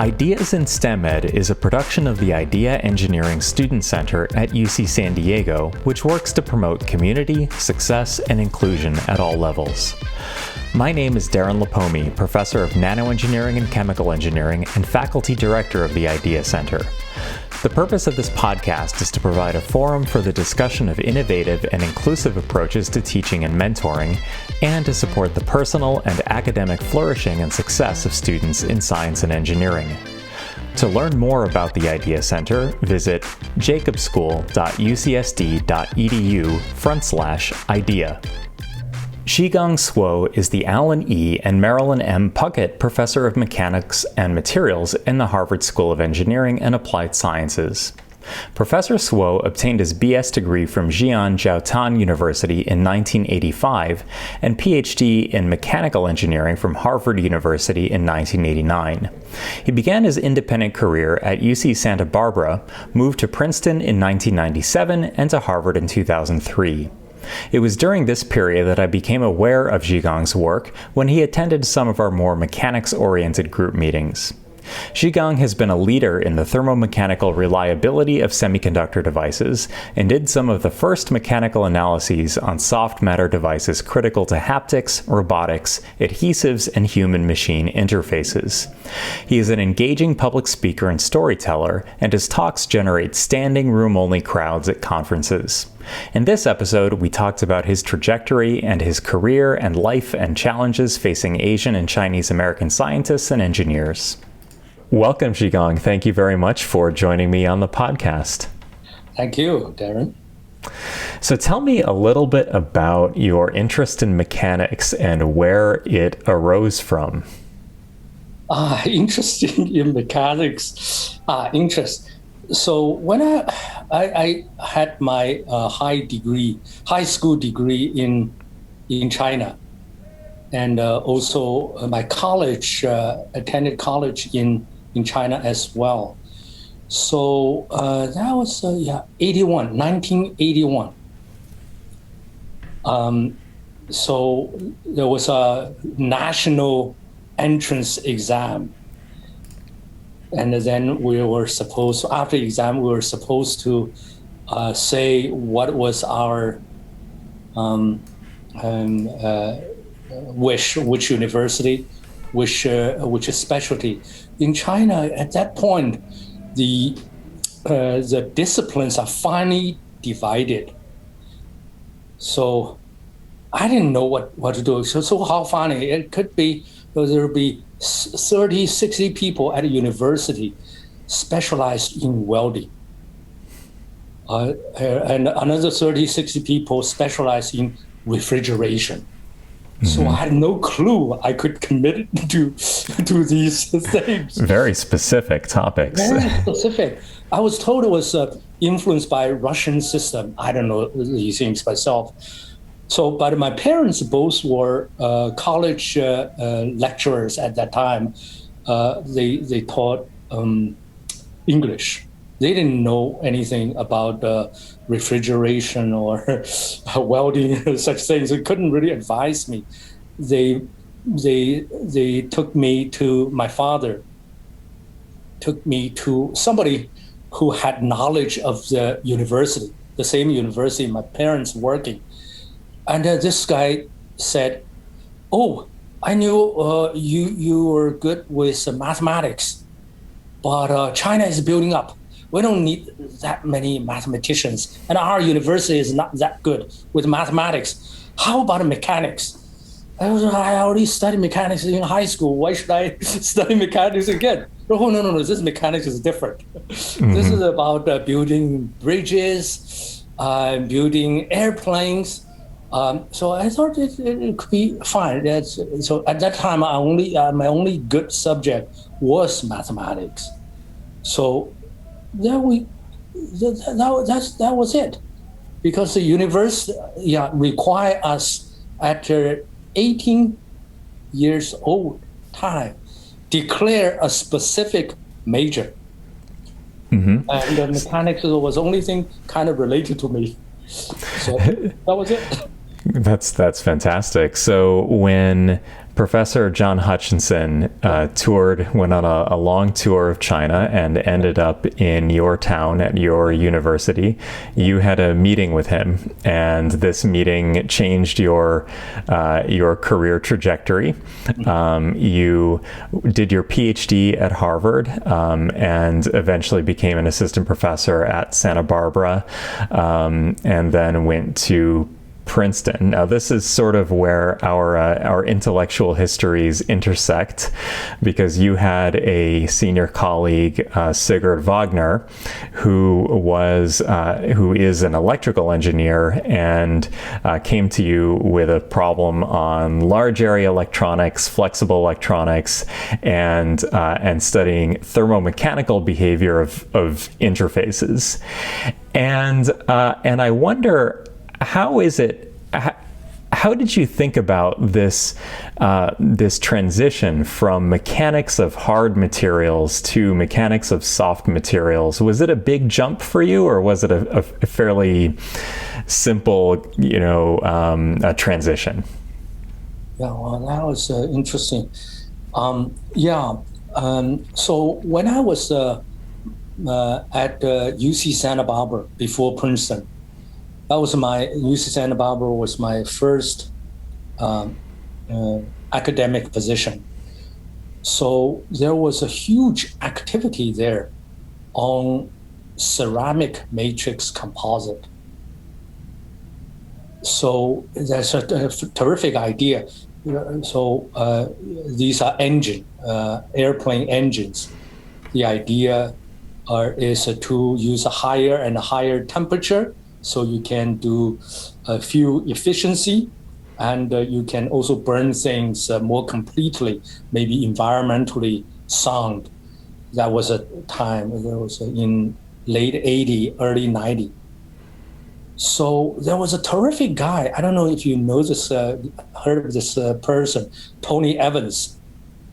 Ideas in STEM Ed is a production of the Idea Engineering Student Center at UC San Diego, which works to promote community, success, and inclusion at all levels. My name is Darren Lapomi, Professor of Nanoengineering and Chemical Engineering and Faculty Director of the Idea Center. The purpose of this podcast is to provide a forum for the discussion of innovative and inclusive approaches to teaching and mentoring, and to support the personal and academic flourishing and success of students in science and engineering. To learn more about the Idea Center, visit jacobschool.ucsd.edu/idea. Zhigang Suo is the Alan E. and Marilyn M. Puckett Professor of Mechanics and Materials in the Harvard School of Engineering and Applied Sciences. Professor Suo obtained his BS degree from Xi'an Jiaotan University in 1985 and PhD in Mechanical Engineering from Harvard University in 1989. He began his independent career at UC Santa Barbara, moved to Princeton in 1997, and to Harvard in 2003. It was during this period that I became aware of Zhigang's work when he attended some of our more mechanics-oriented group meetings. Zhigang has been a leader in the thermomechanical reliability of semiconductor devices and did some of the first mechanical analyses on soft matter devices critical to haptics, robotics, adhesives, and human-machine interfaces. He is an engaging public speaker and storyteller, and his talks generate standing room-only crowds at conferences. In this episode, we talked about his trajectory and his career and life and challenges facing Asian and Chinese American scientists and engineers. Welcome, Zhigang. Thank you very much for joining me on the podcast. Thank you, Darren. So tell me a little bit about your interest in mechanics and where it arose from. Interesting in mechanics. Interest. So when I had my high school degree in China, and also my college, attended college in China as well. So that was 1981. So there was a national entrance exam. And then after exam, we were supposed to say what was our wish, which university, which specialty. In China, at that point, the disciplines are finely divided. So I didn't know what to do. So how funny. It could be, there would be 30, 60 people at a university specialized in welding. And another 30, 60 people specialized in refrigeration. So I had no clue I could commit to these things. Very specific topics. Very specific. I was told it was influenced by Russian system. I don't know these things myself. So, but my parents both were college lecturers at that time. They taught English. They didn't know anything about refrigeration or welding, such things. They couldn't really advise me. They took me to, my father took me to somebody who had knowledge of the university, the same university my parents working. And this guy said, "Oh, I knew you were good with mathematics, but China is building up. We don't need that many mathematicians, and our university is not that good with mathematics. How about mechanics?" I already studied mechanics in high school. Why should I study mechanics again? Oh, no, this mechanics is different. Mm-hmm. This is about building bridges, building airplanes. So I thought it could be fine. So at that time, my only good subject was mathematics. So that was it, because the university require us at 18 years old time declare a specific major. Mm-hmm. And the mechanics was the only thing kind of related to me. So that was it. That's fantastic. So when Professor John Hutchinson went on a long tour of China and ended up in your town at your university. You had a meeting with him, and this meeting changed your career trajectory. You did your PhD at Harvard and eventually became an assistant professor at Santa Barbara, and then went to Princeton. Now, this is sort of where our intellectual histories intersect, because you had a senior colleague, Sigurd Wagner, who is an electrical engineer and came to you with a problem on large area electronics, flexible electronics, and studying thermomechanical behavior of interfaces. And I wonder, how did you think about this transition from mechanics of hard materials to mechanics of soft materials? Was it a big jump for you, or was it a fairly simple, transition? Yeah, well, that was interesting. So when I was at UC Santa Barbara before Princeton, UC Santa Barbara was my first academic position. So there was a huge activity there on ceramic matrix composite. So that's a terrific idea. So these are airplane engines. The idea is to use a higher and higher temperature, so you can do fuel efficiency, and you can also burn things more completely, maybe environmentally sound. That was a time, that was in late 80, early 90. So there was a terrific guy. I don't know if you know this, heard of this person, Tony Evans.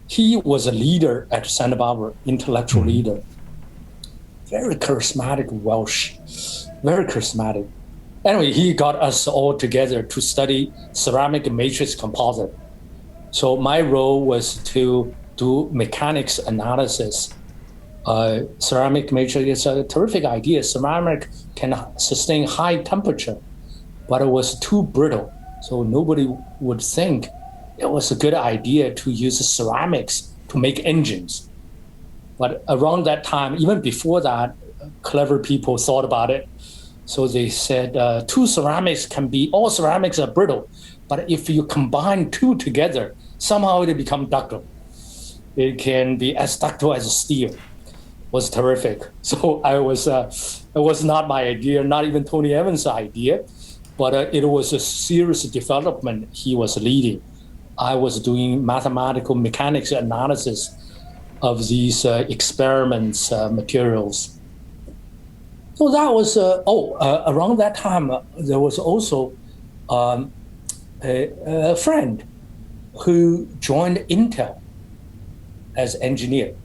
He was a leader at Santa Barbara, intellectual leader. Very charismatic Welsh. Very charismatic. Anyway, he got us all together to study ceramic matrix composite. So my role was to do mechanics analysis. Ceramic matrix is a terrific idea. Ceramic can sustain high temperature, but it was too brittle. So nobody would think it was a good idea to use ceramics to make engines. But around that time, even before that, clever people thought about it. So they said, all ceramics are brittle, but if you combine two together, somehow they become ductile. It can be as ductile as steel. It was terrific. So it was not my idea, not even Tony Evans' idea, but it was a serious development he was leading. I was doing mathematical mechanics analysis of these experiments materials. So that was, around that time, there was also a friend who joined Intel as engineer.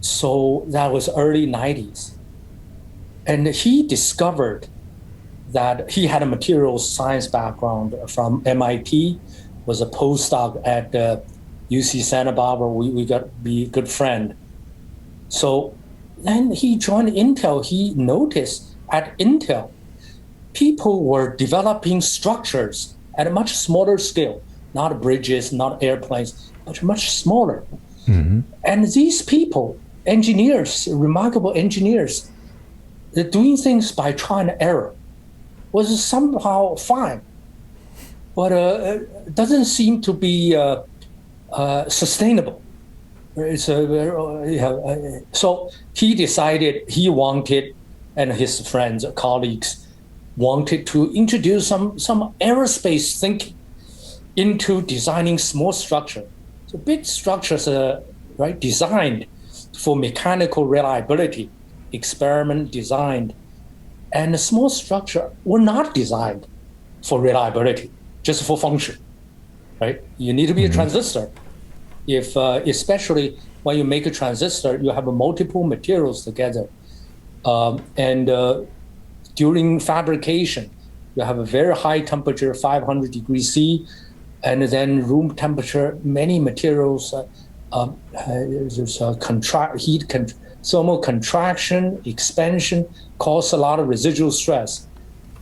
So that was early 90s. And he discovered that he had a materials science background from MIT, was a postdoc at UC Santa Barbara. We got to be a good friend. So then he joined Intel. He noticed at Intel, people were developing structures at a much smaller scale, not bridges, not airplanes, but much smaller. Mm-hmm. And these people, engineers, remarkable engineers, they're doing things by trial and error, was somehow fine, but it doesn't seem to be sustainable. So he decided he wanted, and his friends, colleagues, wanted to introduce some aerospace thinking into designing small structure. So big structures are designed for mechanical reliability, experiment designed, and the small structure were not designed for reliability, just for function, right? You need to be a transistor. If especially when you make a transistor, you have multiple materials together, and during fabrication, you have a very high temperature, 500 degrees C, and then room temperature, many materials, there's thermal contraction, expansion, cause a lot of residual stress.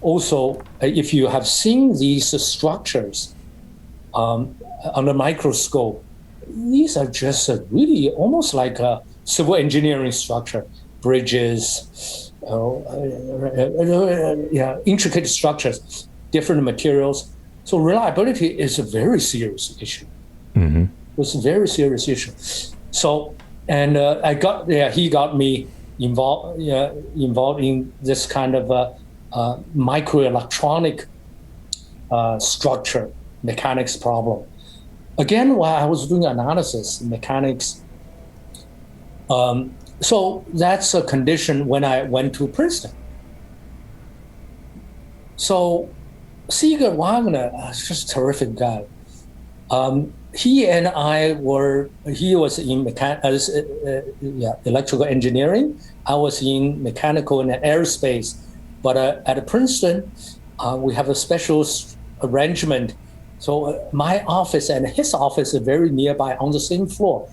Also, if you have seen these structures under microscope, these are just really almost like a civil engineering structure, bridges, intricate structures, different materials. So reliability is a very serious issue. Mm-hmm. It's a very serious issue. So, and he got me involved in this kind of microelectronic structure mechanics problem. Again, while I was doing analysis mechanics, so that's a condition when I went to Princeton. So Sigurd Wagner is just a terrific guy. He and I he was in electrical engineering. I was in mechanical and aerospace. But at Princeton, we have a special arrangement. So my office and his office are very nearby on the same floor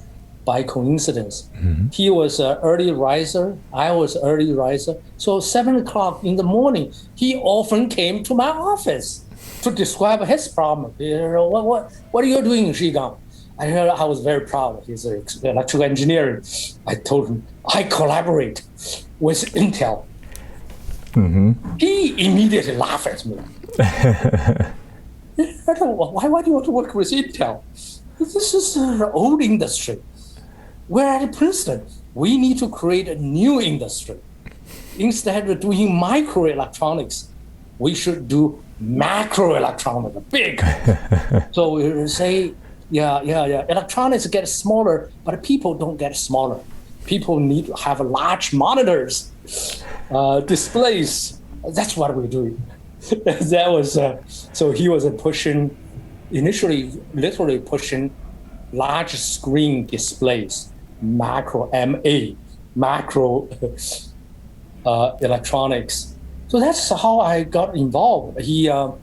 by coincidence. Mm-hmm. He was an early riser. I was an early riser. So 7 o'clock in the morning, he often came to my office to describe his problem. What are you doing, Zhigang? I was very proud. He's an electrical engineer. I told him, I collaborate with Intel. Mm-hmm. He immediately laughed at me. I don't know, why do you want to work with Intel? This is an old industry. We're at Princeton. We need to create a new industry. Instead of doing microelectronics, we should do macroelectronics, big. So we say, electronics get smaller, but people don't get smaller. People need to have large monitors, displays. That's what we're doing. That was so he was literally pushing large screen displays, macro electronics. So that's how I got involved. Sigurd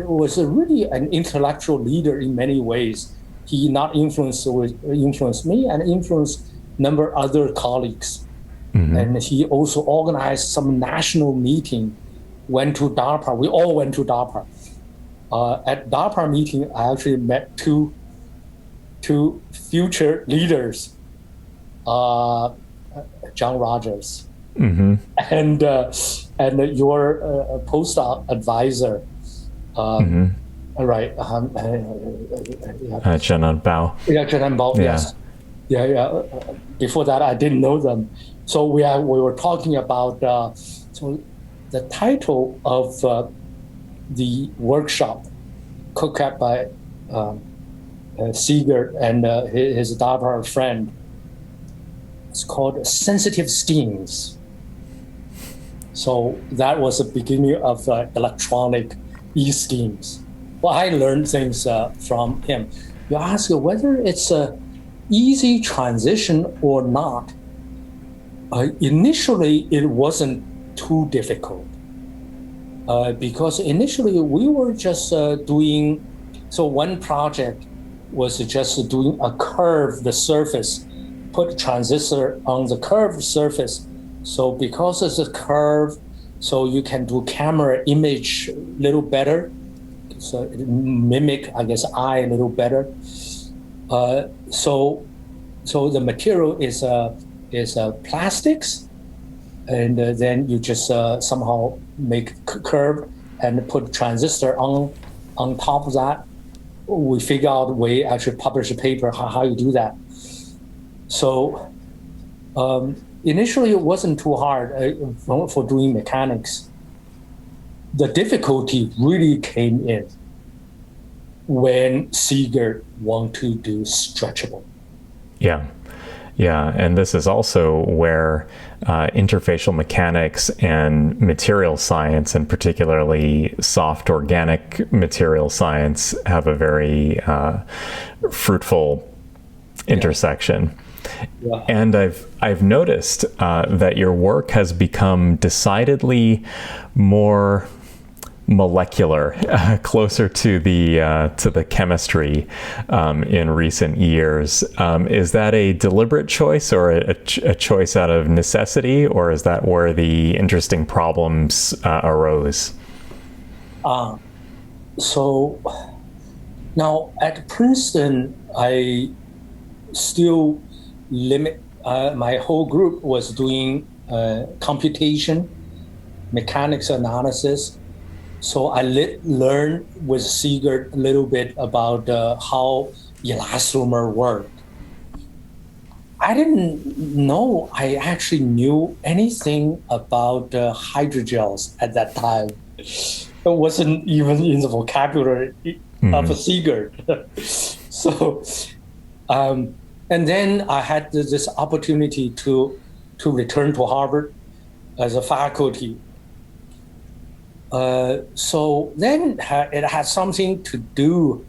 was really an intellectual leader in many ways. He not influenced me and influenced a number of other colleagues. Mm-hmm. And he also organized some national meeting, went to DARPA. We all went to DARPA. At DARPA meeting, I actually met two future leaders, John Rogers, mm-hmm. and your postdoc advisor, mm-hmm. Right? Zhenan Bao. Yeah, Zhenan Bao. Yeah. Yes. Before that, I didn't know them. So we were talking about so the title of the workshop, co-kept by Sigurd and his daughter friend. It's called Sensitive Schemes. So that was the beginning of electronic e-schemes. Well, I learned things from him. You ask whether it's a easy transition or not. Initially, it wasn't too difficult because initially we were just doing. So one project was just doing a curved surface, put transistor on the curved surface. So because it's a curve, so you can do camera image a little better. So it mimic, I guess, eye a little better. So the material is plastics, and then you just somehow make curve and put transistor on top of that. We figure out a way, actually publish a paper how you do that. So initially it wasn't too hard for doing mechanics. The difficulty really came in when Sigurd wanted to do stretchable. Yeah, and this is also where interfacial mechanics and material science, and particularly soft organic material science, have a very fruitful intersection. Yeah. And I've noticed that your work has become decidedly more molecular, closer to the chemistry in recent years. Is that a deliberate choice or a choice out of necessity, or is that where the interesting problems arose? So now at Princeton, I still limit, my whole group was doing computation, mechanics analysis. So I learned with Seegert a little bit about how elastomer worked. I didn't know I actually knew anything about hydrogels at that time. It wasn't even in the vocabulary of Seegert. So, and then I had this opportunity to return to Harvard as a faculty. So then it had something to do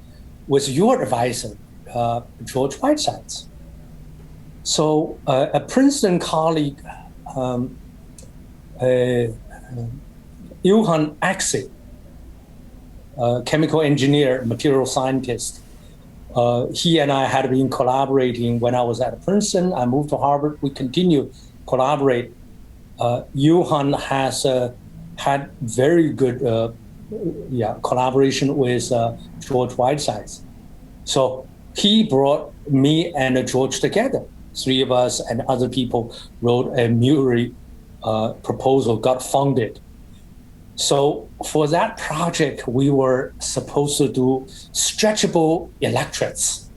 with your advisor, George Whitesides. So a Princeton colleague, Johan Axel, chemical engineer, material scientist, he and I had been collaborating when I was at Princeton. I moved to Harvard. We continue collaborate. Johan has had very good collaboration with George Whitesides. So he brought me and George together. Three of us and other people wrote a Muri proposal, got funded. So for that project, we were supposed to do stretchable electrodes.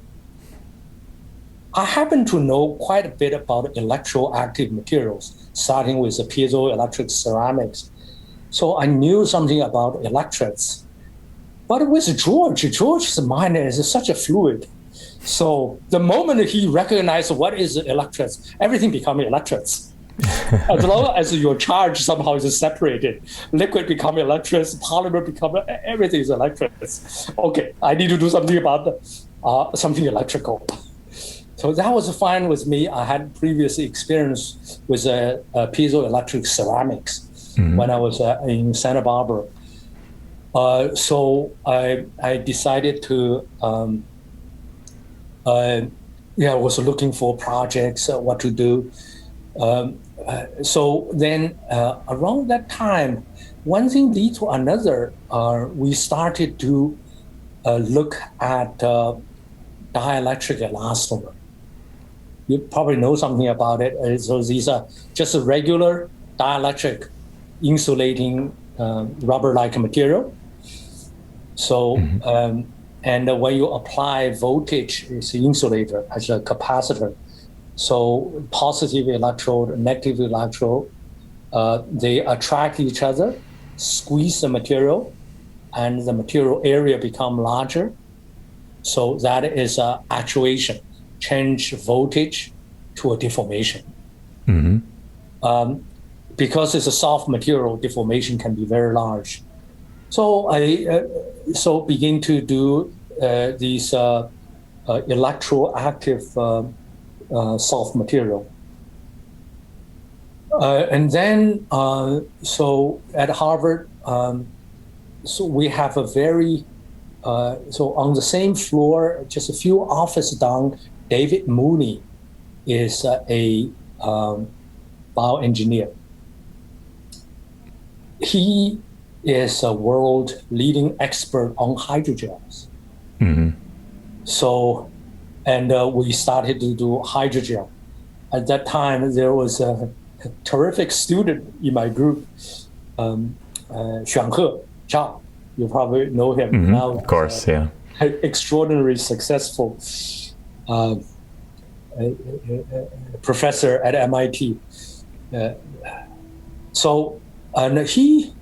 I happen to know quite a bit about electroactive materials, starting with the piezoelectric ceramics. So I knew something about electrodes. But with George's mind is such a fluid. So the moment he recognized what is electrodes, everything becomes electrodes. As long as your charge somehow is separated, liquid becomes electrodes, polymer becomes, everything is electrodes. Okay, I need to do something about something electrical. So that was fine with me. I had previous experience with piezoelectric ceramics when I was in Santa Barbara. So I decided to, I was looking for projects, what to do. So then around that time, one thing lead to another. We started to look at dielectric elastomer. You probably know something about it. So these are just a regular dielectric insulating rubber-like material. So, and when you apply voltage, it's an insulator as a capacitor. So positive electrode, negative electrode, they attract each other, squeeze the material, and the material area become larger. So that is actuation, change voltage to a deformation. Because it's a soft material, deformation can be very large. So I begin to do these electroactive soft material. And then, so at Harvard, so we have a very, so on the same floor, just a few offices down, David Mooney is a bioengineer. He is a world leading expert on hydrogels. So, and we started to do hydrogel. At that time, there was a terrific student in my group, Xi'an Jiaotan. You probably know him now. Of course, yeah. Extraordinarily successful professor at MIT. So, and he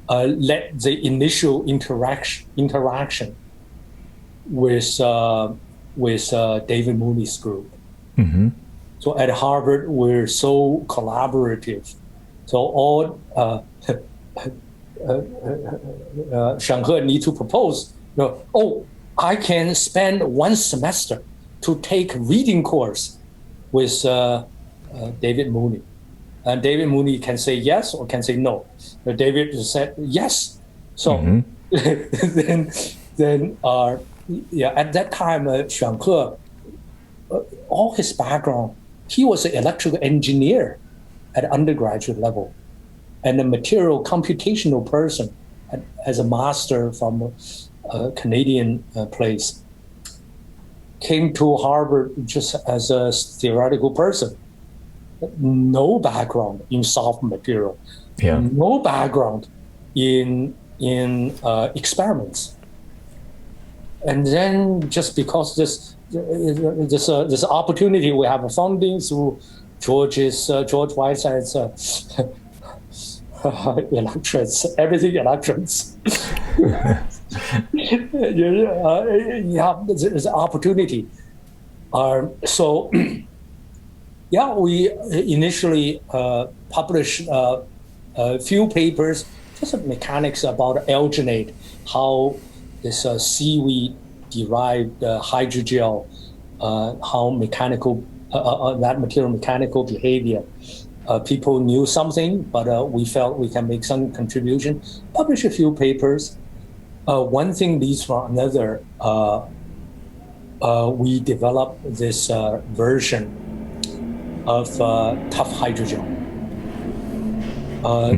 led the initial interaction with David Mooney's group. So at Harvard, we're so collaborative. So all Xi'an need to propose, I can spend one semester to take reading course with David Mooney. And David Mooney can say yes or can say no. David said yes. So then yeah, at that time, Xiang He, all his background, he was an electrical engineer at undergraduate level and a material computational person as a master from a Canadian place. Came to Harvard just as a theoretical person. No background in soft material, no background in experiments. And then just because this opportunity, we have a funding through George Whiteside's electrons, everything electrons. There's opportunity. So, yeah, we initially published a few papers, just mechanics about alginate, how this seaweed derived hydrogel, how mechanical, that material mechanical behavior. People knew something, but we felt we can make some contribution, publish a few papers. One thing leads from another. We developed this version of tough hydrogel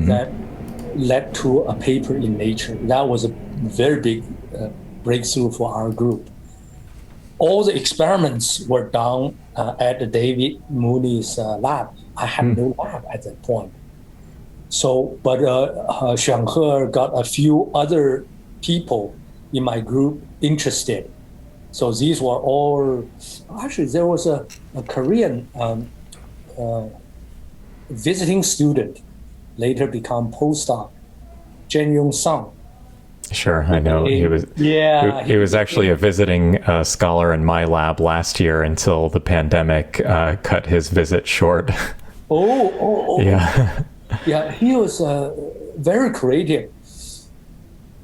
that led to a paper in Nature. That was a very big breakthrough for our group. All the experiments were done at David Mooney's lab. I had no lab at that point. So, but Xiang He got a few other people in my group interested. So these were all, actually there was a Korean visiting student, later become postdoc, Jen Sung. Sure, I know. He was actually a visiting scholar in my lab last year until the pandemic cut his visit short. Yeah. Yeah, he was very creative.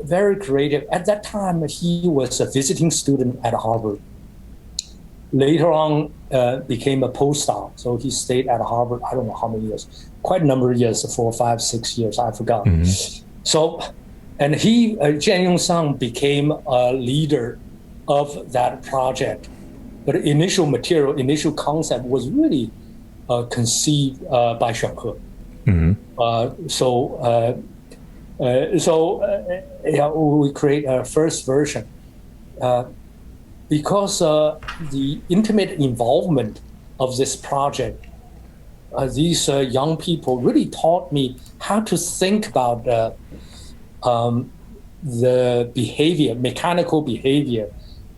Very creative. At that time, he was a visiting student at Harvard. Later on, became a postdoc. So he stayed at Harvard, I don't know how many years, quite a number of years, 4, 5, 6 years, I forgot. So, and he, Jen Sung, became a leader of that project. But initial material, initial concept was really conceived by Xiang He. Yeah, we create a first version because the intimate involvement of this project. These young people really taught me how to think about the behavior, mechanical behavior,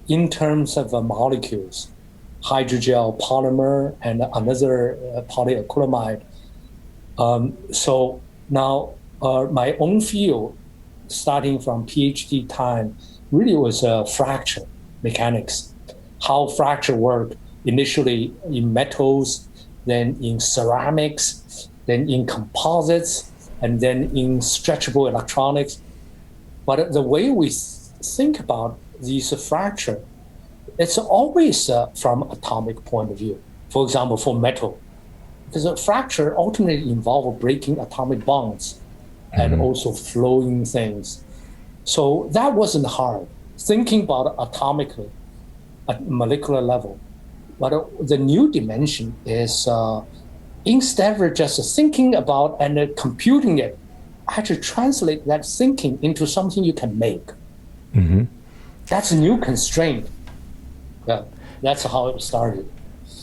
in terms of molecules, hydrogel, polymer, and another polyacrylamide. So now my own field, starting from PhD time, really was fracture mechanics, how fracture work initially in metals, then in ceramics, then in composites, and then in stretchable electronics. But the way we think about these fracture, it's always from atomic point of view. For example, for metal, because a fracture ultimately involves breaking atomic bonds and also flowing things. So that wasn't hard, thinking about atomically at molecular level. But the new dimension is instead of just thinking about and computing it, actually translate that thinking into something you can make. That's a new constraint. Yeah, that's how it started.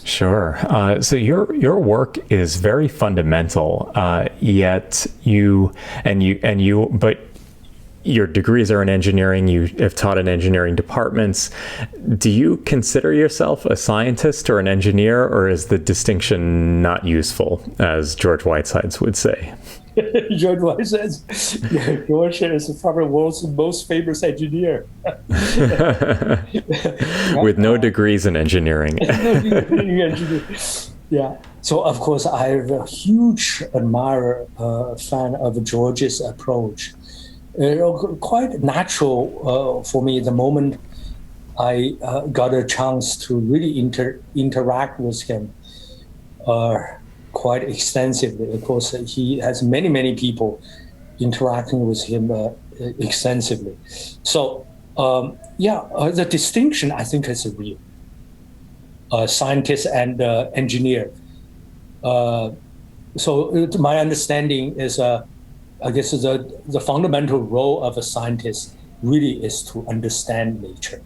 Sure. So your work is very fundamental, yet but your degrees are in engineering. You have taught in engineering departments. Do you consider yourself a scientist or an engineer, or is the distinction not useful, as George Whitesides would say? George Whitesides, George is probably the world's most famous engineer. With no degrees in engineering. Yeah. So, of course, I'm a huge admirer, fan of George's approach. Quite natural for me the moment I got a chance to really interact with him quite extensively. Of course, he has many people interacting with him extensively. So the distinction I think is real. Scientist and engineer. So my understanding is, I guess the fundamental role of a scientist really is to understand nature.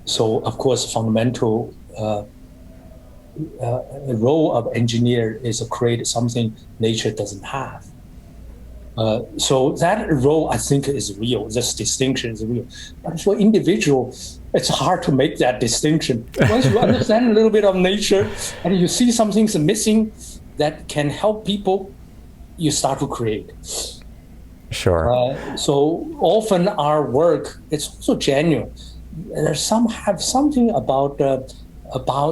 So of course, fundamental role of engineer is to create something nature doesn't have. So that role, I think, is real. This distinction is real. But for individual, it's hard to make that distinction. Once you understand a little bit of nature and you see something's missing that can help people, you start to create. Sure. So often our work, it's also genuine. There's have something about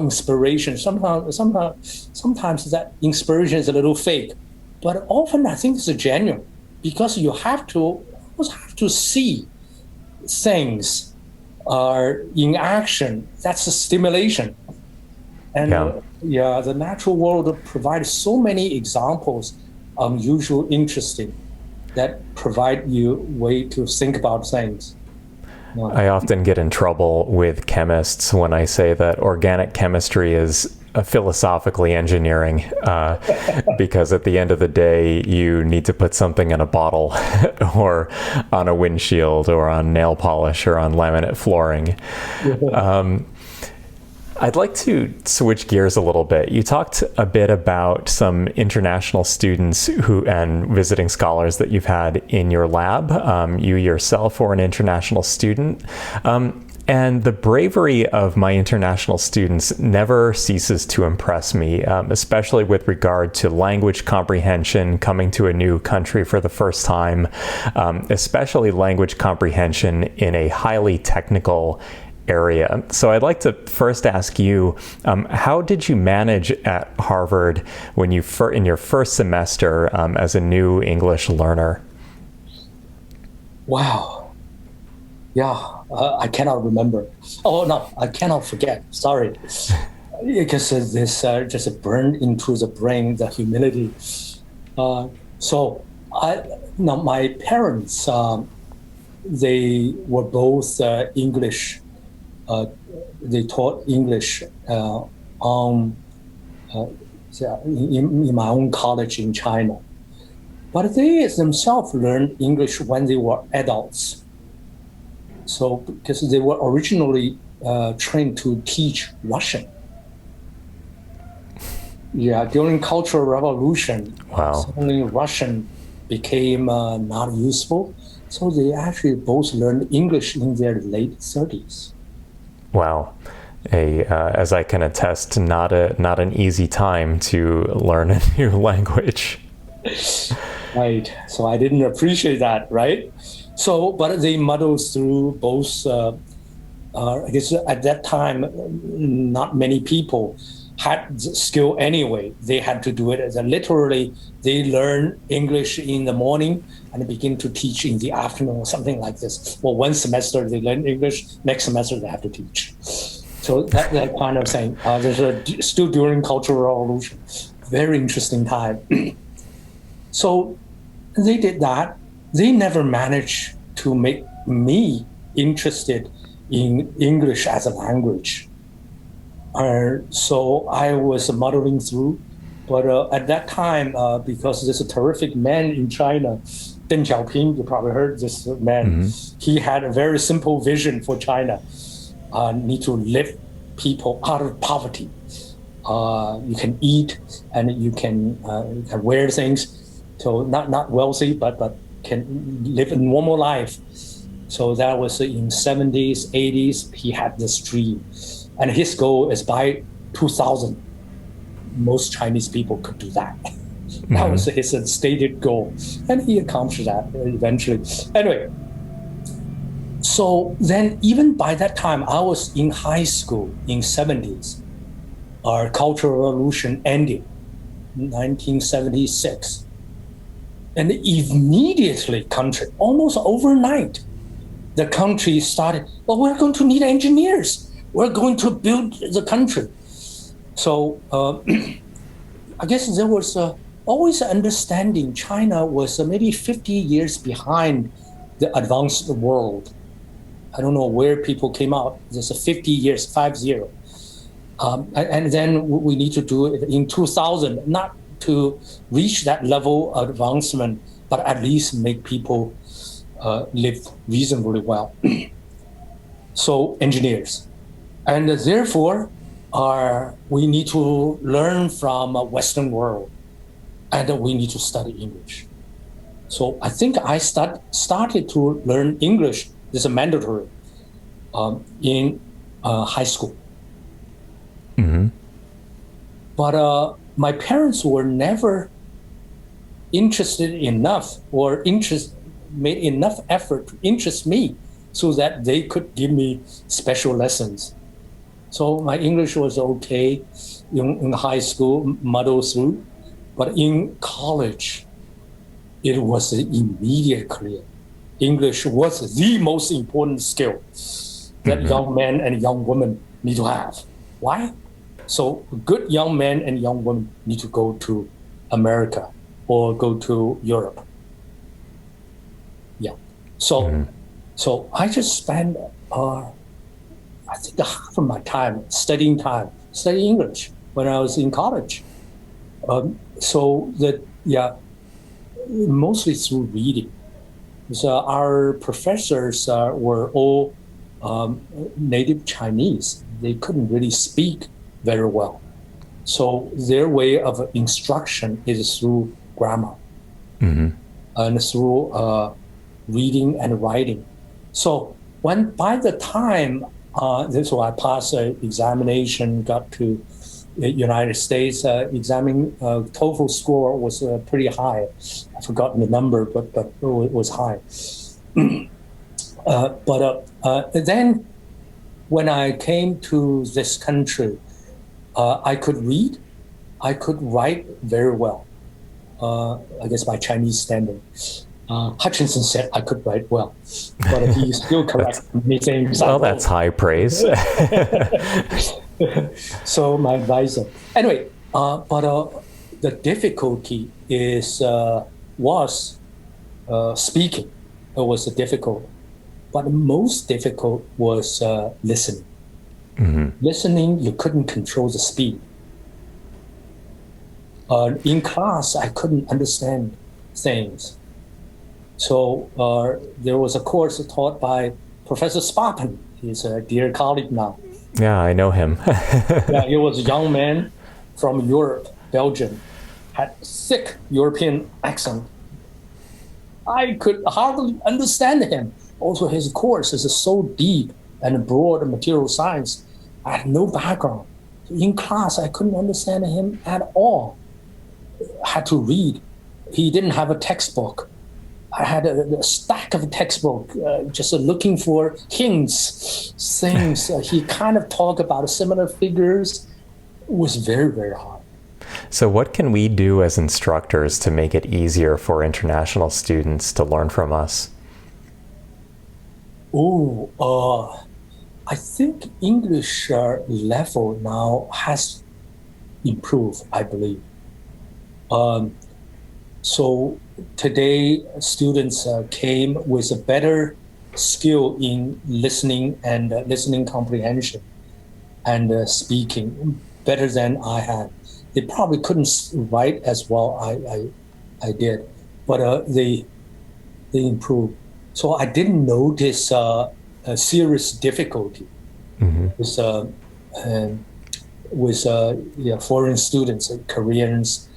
inspiration. Sometimes that inspiration is a little fake, but often I think it's genuine because you have to see things in action. That's a stimulation. And the natural world provides so many examples, unusual, interesting, that provide you way to think about things. I often get in trouble with chemists when I say that organic chemistry is philosophically engineering, because at the end of the day, you need to put something in a bottle or on a windshield or on nail polish or on laminate flooring. I'd like to switch gears a little bit. You talked a bit about some international students and visiting scholars that you've had in your lab. You yourself were an international student. And the bravery of my international students never ceases to impress me, especially with regard to language comprehension, coming to a new country for the first time, especially language comprehension in a highly technical area. So I'd like to first ask you, how did you manage at Harvard when you in your first semester as a new English learner? Wow. Yeah, I cannot remember. Oh, no, I cannot forget. Sorry. Because this just burned into the brain, the humility. My parents, they were both English. They taught English in my own college in China. But they themselves learned English when they were adults. So because they were originally trained to teach Russian. Yeah, during Cultural Revolution, suddenly Russian became not useful. So they actually both learned English in their late 30s. Wow. As I can attest, not an easy time to learn a new language. Right. So I didn't appreciate that, right? So, but they muddled through both. I guess at that time, not many people had the skill anyway. They had to do it as literally. They learn English in the morning and begin to teach in the afternoon or something like this. Well, one semester they learn English, next semester they have to teach. So that kind of thing. There's still during Cultural Revolution, very interesting time. So they did that. They never managed to make me interested in English as a language. So I was muddling through. But at that time, because there's a terrific man in China, Deng Xiaoping, you probably heard this man, he had a very simple vision for China. Need to lift people out of poverty. You can eat and you can wear things. So not wealthy, but can live a normal life. So that was in 70s, 80s, he had this dream. And his goal is by 2000, most Chinese people could do that. That was his stated goal. And he accomplished that eventually. Anyway, so then even by that time, I was in high school in 70s. Our Cultural Revolution ended in 1976. And immediately, almost overnight, the country started, we're going to need engineers. We're going to build the country. So I guess there was always understanding China was maybe 50 years behind the advanced world. I don't know where people came out. There's a 50 years, 50. And then we need to do it in 2000, not to reach that level of advancement, but at least make people live reasonably well. So engineers. And therefore, we need to learn from a Western world, and we need to study English. So I think I started to learn English. This is mandatory in high school. Mm-hmm. But my parents were never interested enough or made enough effort to interest me so that they could give me special lessons. So my English was okay in high school, muddled through, but in college, it was immediately clear. English was the most important skill that young men and young women need to have. Why? So good young men and young women need to go to America or go to Europe. Yeah. So I just spent, I think half of my time studying English when I was in college. Mostly through reading. So our professors were all native Chinese. They couldn't really speak very well. So their way of instruction is through grammar and through reading and writing. So by the time I passed the examination, got to the United States, examining TOEFL score was pretty high. I've forgotten the number, but it was high. Then when I came to this country, I could read, I could write very well, I guess by Chinese standard. Hutchinson said I could write well, but he still corrected many things. Well, that's high praise. So my advisor. Anyway, the difficulty was speaking. It was difficult, but the most difficult was listening. Listening, you couldn't control the speed. In class, I couldn't understand things. So there was a course taught by Professor Spapen. He's a dear colleague now. Yeah, I know him. Yeah, he was a young man from Europe, Belgium, had thick European accent. I could hardly understand him. Also, his course is so deep and broad material science. I had no background. In class, I couldn't understand him at all. I had to read. He didn't have a textbook. I had a stack of textbook, just looking for hints, things. He kind of talked about similar figures. It was very, very hard. So what can we do as instructors to make it easier for international students to learn from us? I think English level now has improved, I believe. So today, students came with a better skill in listening and listening comprehension and speaking better than I had. They probably couldn't write as well I did, but they improved. So I didn't notice a serious difficulty with foreign students, Koreans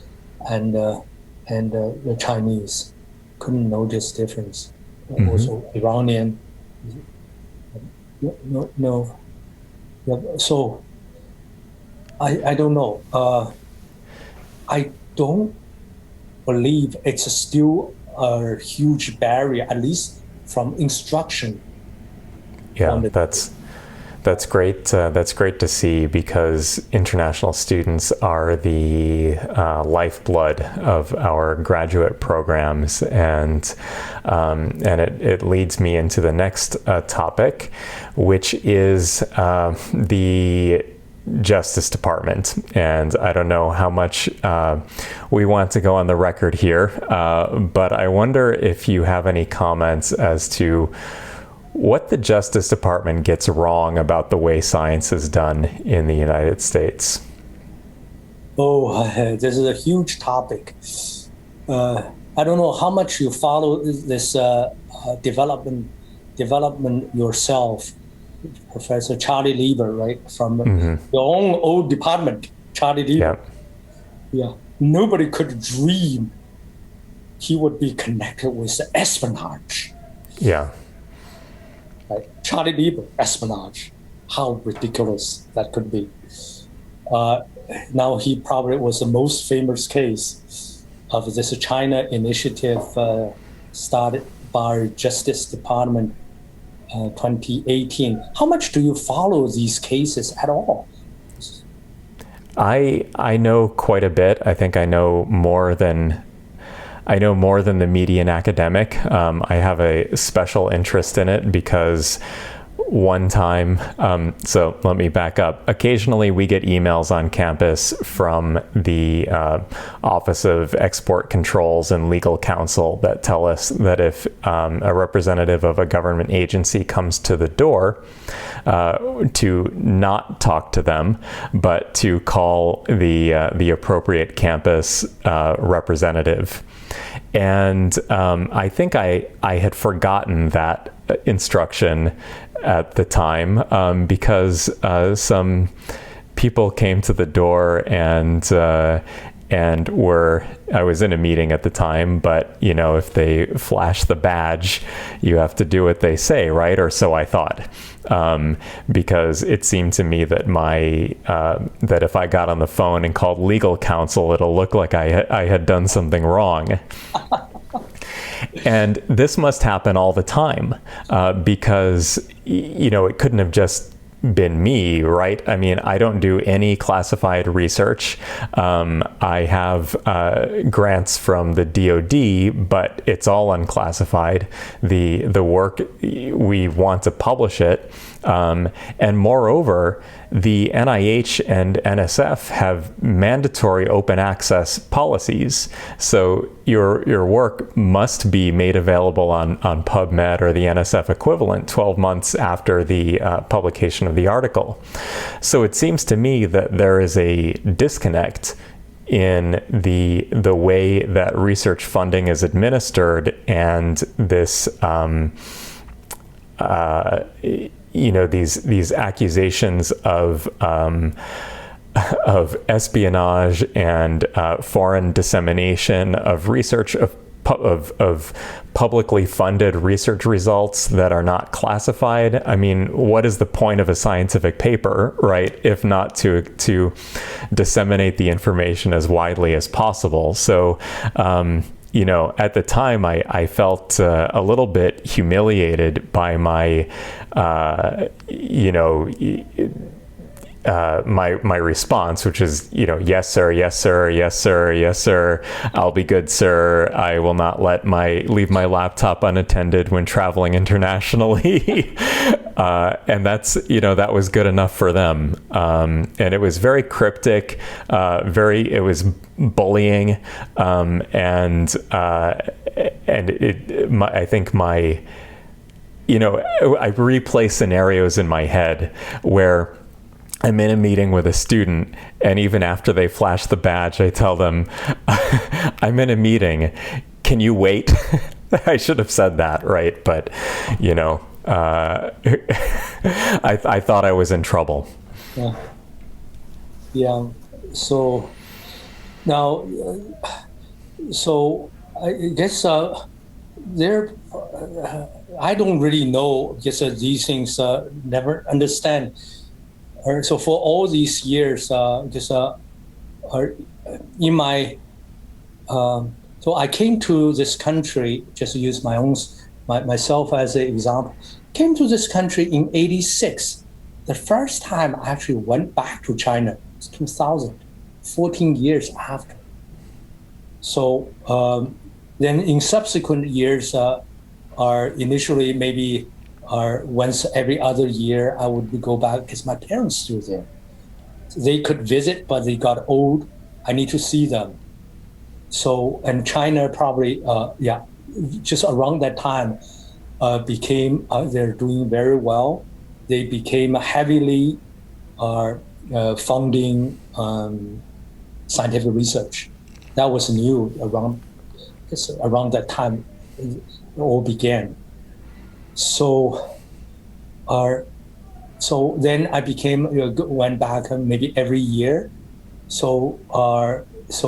and the Chinese. Couldn't notice difference. Also Iranian. No. So I don't know. I don't believe it's still a huge barrier, at least from instruction. Yeah, that's great. That's great to see, because international students are the lifeblood of our graduate programs, and it leads me into the next topic, which is the Justice Department. And I don't know how much we want to go on the record here, but I wonder if you have any comments as to what the Justice Department gets wrong about the way science is done in the United States. Oh, this is a huge topic. I don't know how much you follow this development yourself, Professor Charlie Lieber, right? From your own old department, Charlie Lieber. Yeah. Nobody could dream he would be connected with espionage. Yeah. Right? Charlie Lieber, espionage. How ridiculous that could be. Now he probably was the most famous case of this China initiative started by Justice Department 2018. How much do you follow these cases at all? I know quite a bit. I think I know more than the median academic. I have a special interest in it because one time, so let me back up. Occasionally we get emails on campus from the Office of Export Controls and Legal Counsel that tell us that if a representative of a government agency comes to the door, to not talk to them, but to call the appropriate campus representative. And I think I had forgotten that instruction at the time because some people came to the door and I was in a meeting at the time, but if they flash the badge, you have to do what they say, right? Or so I thought, because it seemed to me that that if I got on the phone and called legal counsel, it'll look like I had done something wrong. And this must happen all the time, because it couldn't have just been me, right? I mean, I don't do any classified research. I have grants from the DoD, but it's all unclassified. The work, we want to publish it. And moreover, the NIH and NSF have mandatory open access policies. So your work must be made available on PubMed or the NSF equivalent 12 months after the publication of the article. So it seems to me that there is a disconnect in the way that research funding is administered and this these accusations of espionage and foreign dissemination of research of publicly funded research results that are not classified. I mean, what is the point of a scientific paper, right? If not to disseminate the information as widely as possible. So, at the time, I felt a little bit humiliated by my, my response, which is, yes, sir, yes, sir, yes, sir, yes, sir. I'll be good, sir. I will not leave my laptop unattended when traveling internationally. And that was good enough for them. And it was very cryptic, it was bullying. I think I replay scenarios in my head where I'm in a meeting with a student, and even after they flash the badge, I tell them, I'm in a meeting. Can you wait? I should have said that, right? But, I thought I was in trouble. Yeah. So now, I guess I don't really know, because these things never understand. So for all these years, in my, so I came to this country, just to use myself as an example, came to this country in '86. The first time I actually went back to China was 2000, 14 years after. So then in subsequent years, initially maybe once every other year, I would go back because my parents still there. they could visit, but they got old. I need to see them. So, and China probably, just around that time, became, they're doing very well. They became heavily funding scientific research. That was new around that time it all began. So then I went back maybe every year. So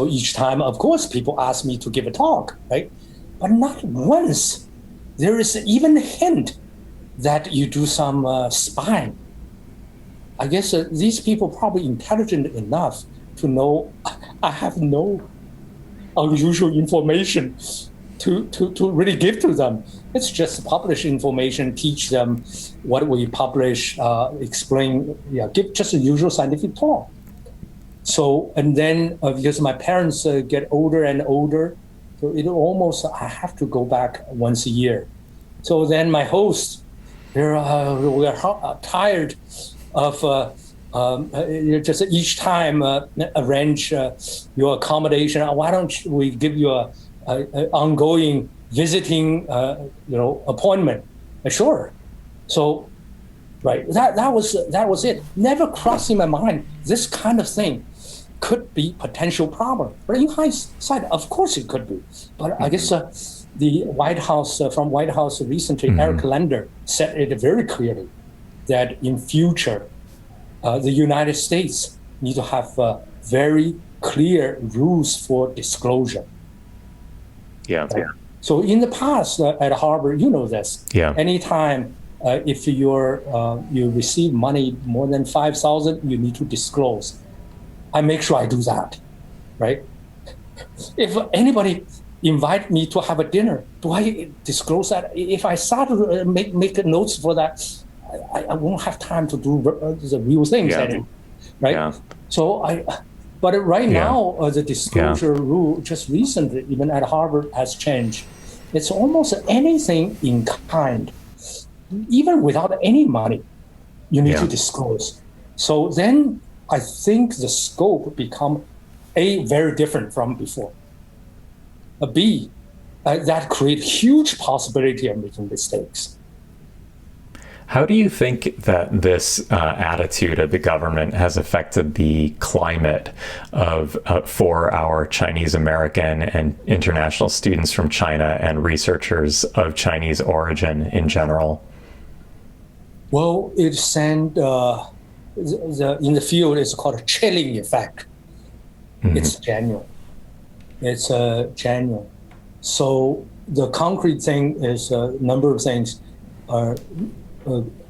each time, of course, people ask me to give a talk, right? But not once there is even a hint that you do some spying. I guess these people probably intelligent enough to know I have no unusual information to really give to them. It's just publish information, teach them what we publish, explain, give just a usual scientific talk. So, and then because my parents get older and older, so I have to go back once a year. So then my hosts, we're tired of just each time arrange your accommodation. Why don't we give you a ongoing visiting appointment? Sure. So, right, that was it. Never crossed in my mind this kind of thing could be potential problem. But in hindsight, of course it could be. But I guess the White House, from White House recently, Eric Lander said it very clearly that in future, the United States need to have very clear rules for disclosure. Yeah. So in the past at Harvard, you know this. Yeah. Anytime if you receive money more than $5,000, you need to disclose. I make sure I do that, right? If anybody invite me to have a dinner, do I disclose that? If I start to make notes for that, I won't have time to do the real things anymore, right? Yeah. So but right now the disclosure rule just recently, even at Harvard, has changed. It's almost anything in kind, even without any money, you need to disclose. So then I think the scope become A, very different from before. B, that create huge possibility of making mistakes. How do you think that this attitude of the government has affected the climate for our Chinese American and international students from China and researchers of Chinese origin in general? Well, it sent in the field, it's called a chilling effect. It's genuine. It's genuine. So the concrete thing is a number of things.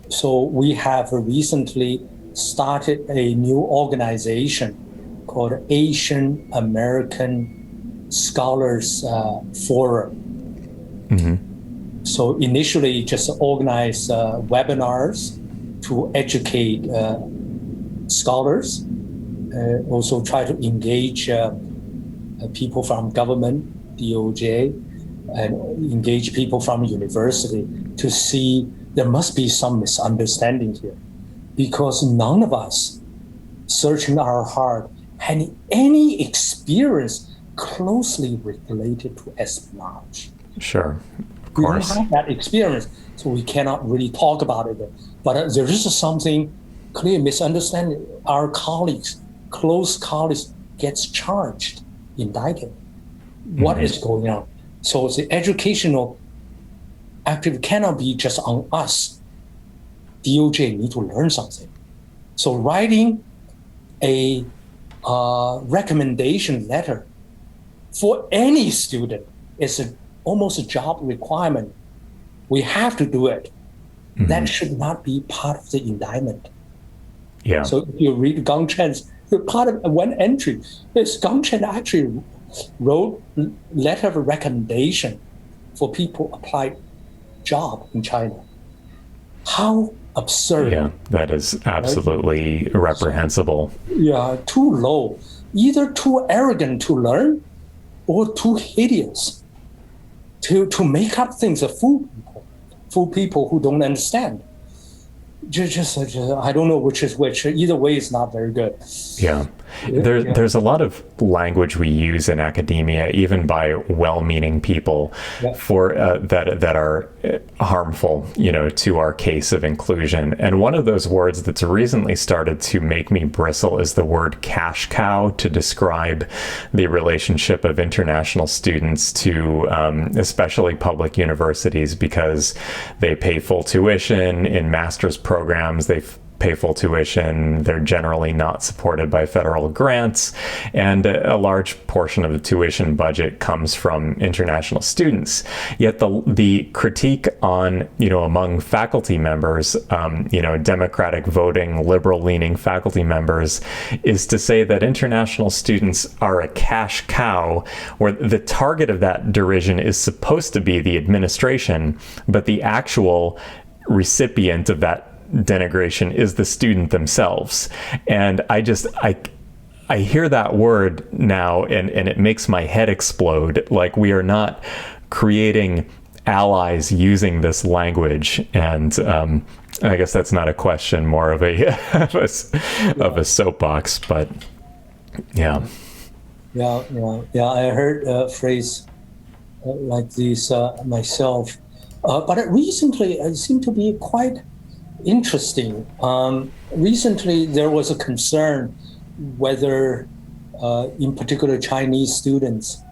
So we have recently started a new organization called Asian American Scholars Forum. So initially just organize webinars to educate scholars, also try to engage people from government, DOJ, and engage people from university to see there must be some misunderstanding here, because none of us, searching our heart, had any experience closely related to espionage. Sure, of course. We don't have that experience, so we cannot really talk about it. But there is something clear misunderstanding. Our colleagues, close colleagues, gets charged, indicted. What is going on? So the educational activity cannot be just on us. DOJ need to learn something. So writing a recommendation letter for any student is almost a job requirement. We have to do it. That should not be part of the indictment. Yeah. So if you read Gang Chen's, part of one entry is Gang Chen actually wrote letter of recommendation for people apply job in China. How absurd. Yeah, that is absolutely reprehensible. Yeah, too low. Either too arrogant to learn or too hideous to make up things, fool people who don't understand. I don't know which is which. Either way, it's not very good. Yeah. Yeah. There's a lot of language we use in academia, even by well-meaning people, Yeah. for that are harmful, to our case of inclusion. And one of those words that's recently started to make me bristle is the word cash cow, to describe the relationship of international students to especially public universities, because they pay full tuition in master's programs. They pay full tuition. They're generally not supported by federal grants, and a large portion of the tuition budget comes from international students. Yet the critique on, among faculty members, Democratic voting, liberal leaning faculty members, is to say that international students are a cash cow, where the target of that derision is supposed to be the administration, but the actual recipient of that denigration is the student themselves. And I hear that word now, and it makes my head explode. Like, we are not creating allies using this language. And I guess that's not a question, more of a of a soapbox, but yeah. I heard a phrase like this myself, but recently it seemed to be quite interesting. Recently, there was a concern whether, in particular, Chinese students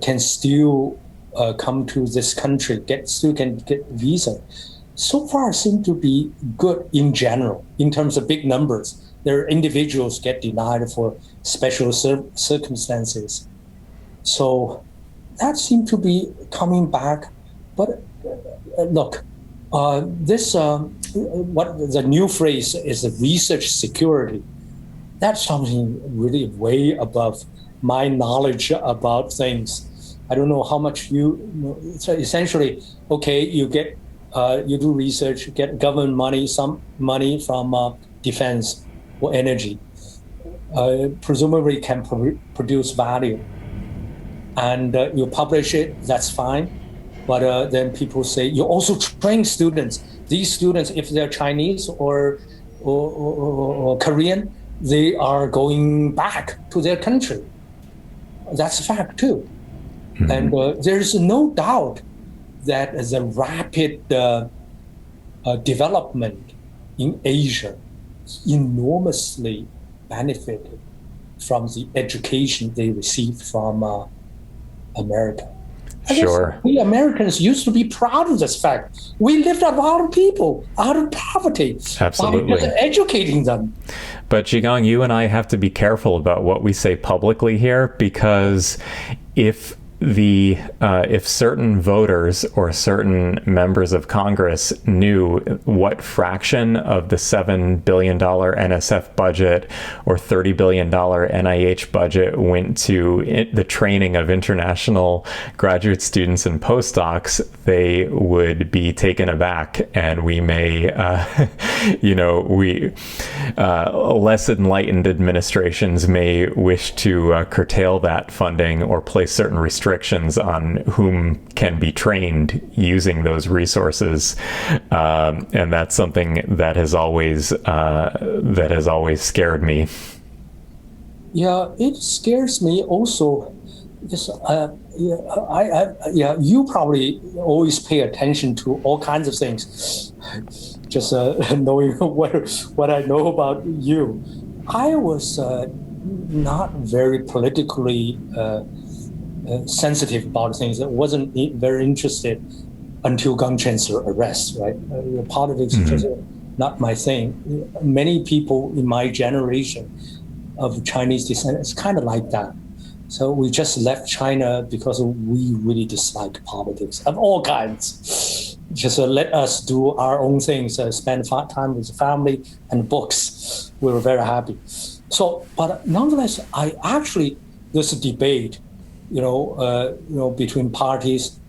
can still come to this country, can get visa. So far, seem to be good in general in terms of big numbers. There are individuals get denied for special circumstances. So that seemed to be coming back. But look. What the new phrase is, research security. That's something really way above my knowledge about things. I don't know how much you know. So essentially, okay, you do research, get government money, some money from defense or energy, presumably can produce value, and you publish it. That's fine. But then people say, you also train students. These students, if they're Chinese or Korean, they are going back to their country. That's a fact too. Mm-hmm. And there's no doubt that the rapid development in Asia enormously benefited from the education they received from America. Sure. We Americans used to be proud of this fact. We lifted a lot of people out of poverty. Absolutely. By educating them. But Zhigang, you and I have to be careful about what we say publicly here, because if certain voters or certain members of Congress knew what fraction of the $7 billion NSF budget or $30 billion NIH budget went to the training of international graduate students and postdocs, they would be taken aback, and we may, less enlightened administrations may wish to curtail that funding or place certain restrictions on whom can be trained using those resources, and that's something that has always scared me. Yeah, it scares me also. Because, you probably always pay attention to all kinds of things. Just knowing what I know about you, I was not very politically sensitive about things. I wasn't very interested until Gang Chen's arrest, right? Politics is just not my thing. Many people in my generation of Chinese descent, it's kind of like that. So we just left China because we really dislike politics of all kinds. Just let us do our own things, spend time with the family and books. We were very happy. So, but nonetheless, there's a debate, between parties.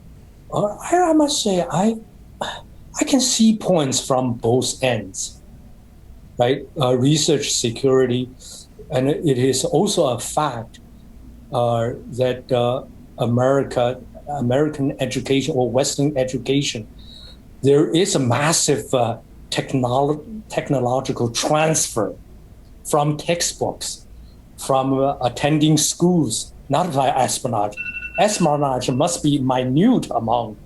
I must say, I can see points from both ends, right? Research security, and it is also a fact that American education or Western education, there is a massive technological transfer from textbooks, from attending schools, not by espionage. Espionage must be minute amount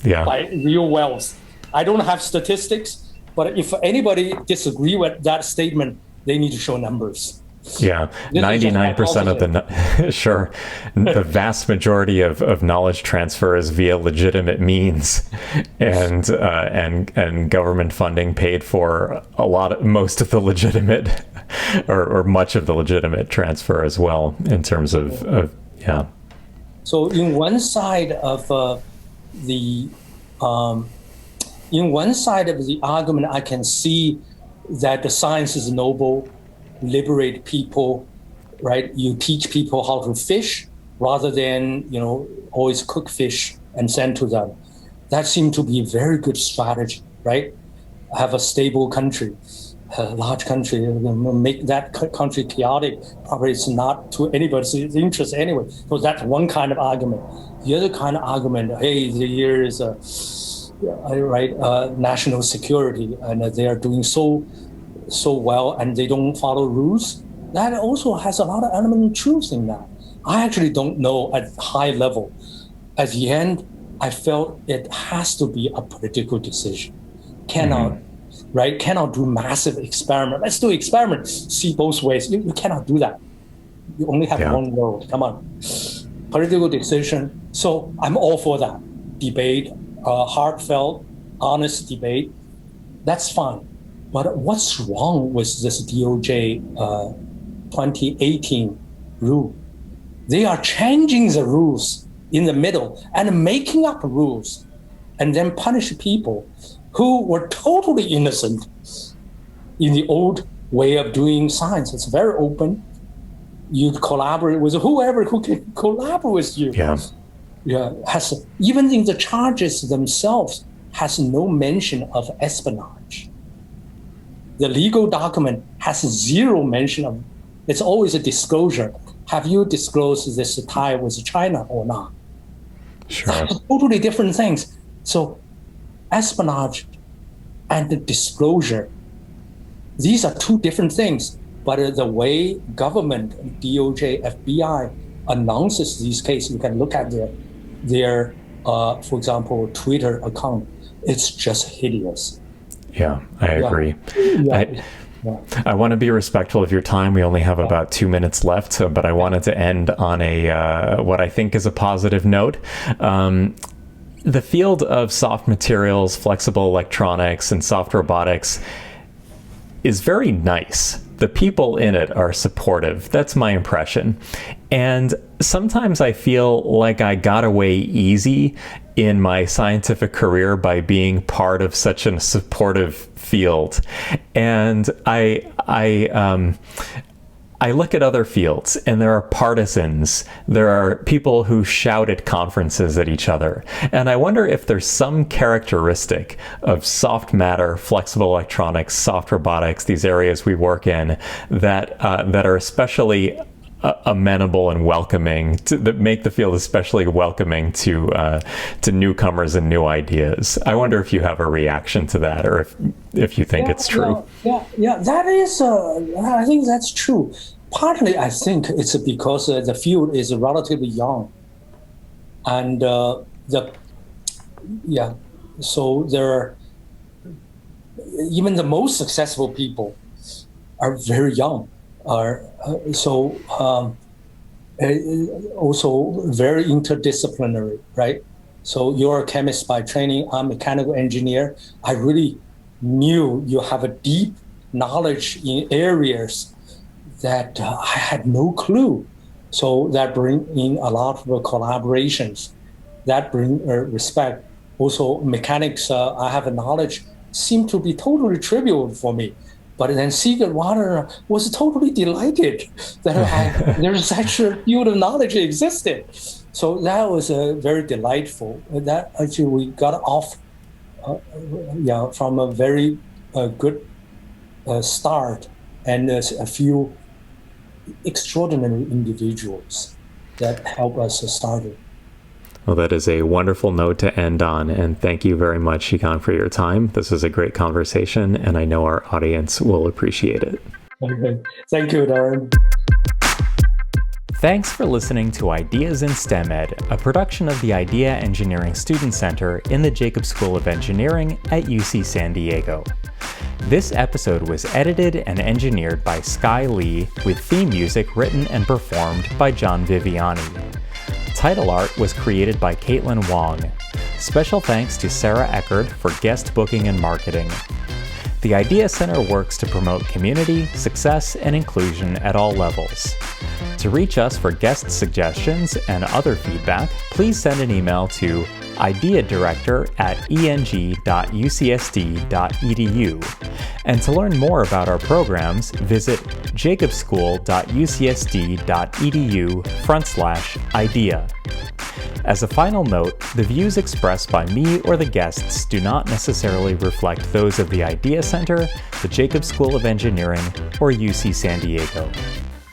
by real wealth. I don't have statistics, but if anybody disagree with that statement, they need to show numbers. Yeah, 99% of the sure, the vast majority of knowledge transfer is via legitimate means, and government funding paid for most of the legitimate, or much of the legitimate transfer as well in terms of yeah. So in one side of the argument, I can see that the science is noble. Liberate people, right? You teach people how to fish rather than, always cook fish and send to them. That seemed to be a very good strategy, right? Have a stable country, a large country, make that country chaotic. Probably it's not to anybody's interest anyway. So that's one kind of argument. The other kind of argument, hey, here is national security, and they are doing so well, and they don't follow rules. That also has a lot of element of truth in that. I actually don't know at high level. At the end, I felt it has to be a political decision. Cannot do massive experiment. Let's do experiment, see both ways. You cannot do that. You only have one world. Come on. Political decision. So I'm all for that. Debate, heartfelt, honest debate. That's fine. But what's wrong with this DOJ 2018 rule? They are changing the rules in the middle and making up rules and then punish people who were totally innocent in the old way of doing science. It's very open. You collaborate with whoever who can collaborate with you. Even in the charges themselves has no mention of espionage. The legal document has zero mention of, it's always a disclosure. Have you disclosed this tie with China or not? Sure. That's totally different things. So espionage and the disclosure, these are two different things. But the way government, DOJ, FBI announces these cases, you can look at their for example, Twitter account. It's just hideous. Yeah, I agree. I want to be respectful of your time. We only have about 2 minutes left, but I wanted to end on what I think is a positive note. The field of soft materials, flexible electronics, and soft robotics is very nice. The people in it are supportive. That's my impression. And sometimes I feel like I got away easy in my scientific career by being part of such a supportive field. And I look at other fields and there are partisans. There are people who shout at conferences at each other. And I wonder if there's some characteristic of soft matter, flexible electronics, soft robotics, these areas we work in, that are especially amenable and welcoming, that make the field especially welcoming to newcomers and new ideas. I wonder if you have a reaction to that, or if you think it's true. That is, I think that's true. Partly, I think it's because the field is relatively young, and so there are, even the most successful people are very young. Also very interdisciplinary, right? So you're a chemist by training, I'm a mechanical engineer. I really knew you have a deep knowledge in areas that I had no clue. So that bring in a lot of collaborations, that bring respect. Also mechanics, I have a knowledge, seemed to be totally trivial for me. But then Sigurd Water was totally delighted that there's such a field of knowledge that existed. So that was very delightful. That actually we got off from a very good start, and there's a few extraordinary individuals that help us start it. Well, that is a wonderful note to end on, and thank you very much, Zhigang, for your time. This was a great conversation, and I know our audience will appreciate it. Okay. Thank you, Darren. Thanks for listening to Ideas in STEM Ed, a production of the Idea Engineering Student Center in the Jacobs School of Engineering at UC San Diego. This episode was edited and engineered by Sky Lee, with theme music written and performed by John Viviani. Title art was created by Caitlin Wong. Special thanks to Sarah Eckert for guest booking and marketing. The Idea Center works to promote community, success, and inclusion at all levels. To reach us for guest suggestions and other feedback, please send an email to ideadirector@eng.ucsd.edu. And to learn more about our programs, visit jacobschool.ucsd.edu/idea. As a final note, the views expressed by me or the guests do not necessarily reflect those of the Idea Center, the Jacobs School of Engineering, or UC San Diego.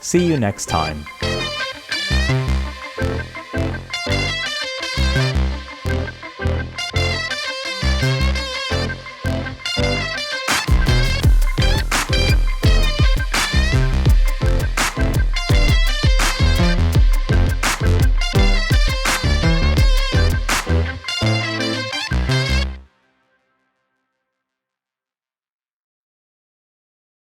See you next time.